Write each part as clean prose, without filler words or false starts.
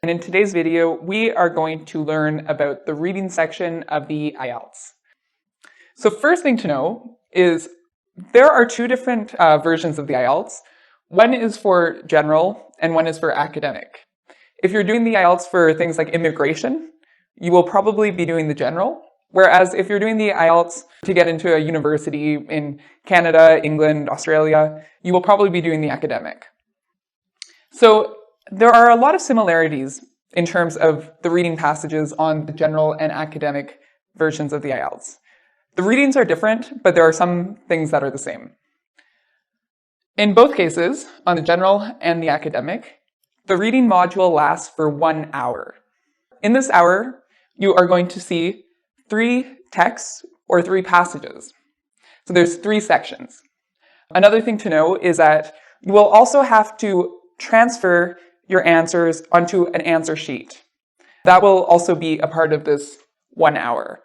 And in today's video, we are going to learn about the reading section of the IELTS. So first thing to know is there are two different versions of the IELTS. One is for general and one is for academic. If you're doing the IELTS for things like immigration, you will probably be doing the general. Whereas if you're doing the IELTS to get into a university in Canada, England, Australia, you will probably be doing the academic. So there are a lot of similarities in terms of the reading passages on the general and academic versions of the IELTS. The readings are different, but there are some things that are the same. In both cases, on the general and the academic, the reading module lasts for 1 hour. In this hour, you are going to see 3 texts or 3 passages. So there's 3 sections. Another thing to know is that you will also have to transfer your answers onto an answer sheet. That will also be a part of this 1 hour.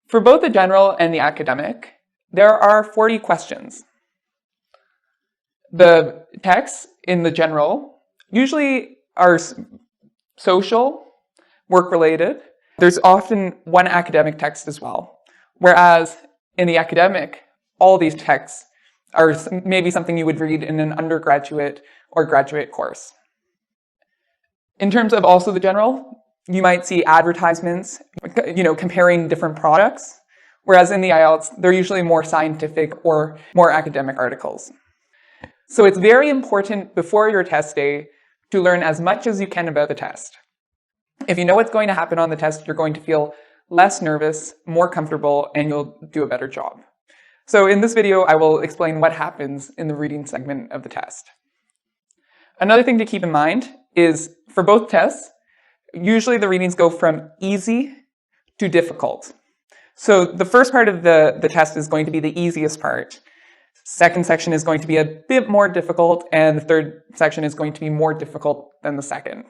For both the general and the academic, there are 40 questions. The texts in the general usually are social, work-related. There's often one academic text as well. Whereas in the academic, all these texts are maybe something you would read in an undergraduate or graduate course. In terms of also the general, you might see advertisements, comparing different products. Whereas in the IELTS, they're usually more scientific or more academic articles. So it's very important before your test day to learn as much as you can about the test. If you know what's going to happen on the test, you're going to feel less nervous, more comfortable, and you'll do a better job. So in this video, I will explain what happens in the reading segment of the test. Another thing to keep in mind is for both tests, usually the readings go from easy to difficult. So the first part of the test is going to be the easiest part. Second section is going to be a bit more difficult, and the third section is going to be more difficult than the second.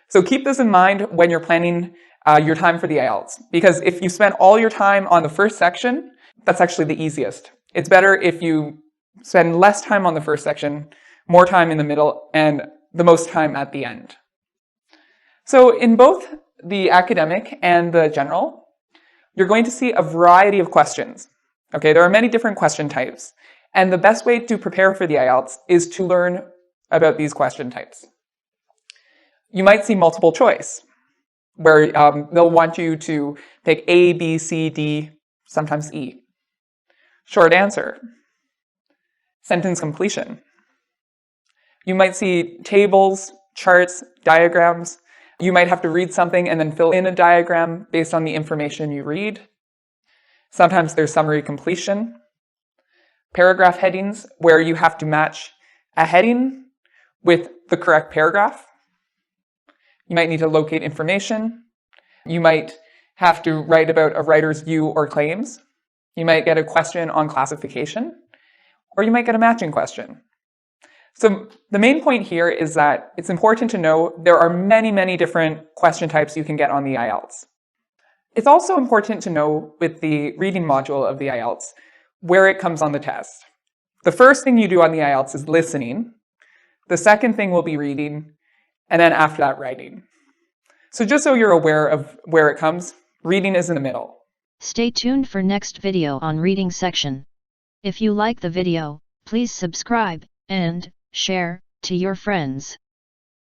So keep this in mind when you're planning your time for the IELTS, because if you spend all your time on the first section, that's actually the easiest. It's better if you spend less time on the first section, more time in the middle, and the most time at the end. So in both the academic and the general, you're going to see a variety of questions. Okay, there are many different question types, and the best way to prepare for the IELTS is to learn about these question types. You might see multiple choice, where they'll want you to pick A, B, C, D, sometimes E. Short answer. Sentence completion. You might see tables, charts, diagrams. You might have to read something and then fill in a diagram based on the information you read. Sometimes there's summary completion. Paragraph headings, where you have to match a heading with the correct paragraph. You might need to locate information. You might have to write about a writer's view or claims. You might get a question on classification, or you might get a matching question. So the main point here is that it's important to know there are many, many different question types you can get on the IELTS. It's also important to know with the reading module of the IELTS where it comes on the test. The first thing you do on the IELTS is listening. The second thing will be reading, and then after that, writing. So just so you're aware of where it comes, reading is in the middle. Stay tuned for next video on reading section. If you like the video, please subscribe and share to your friends.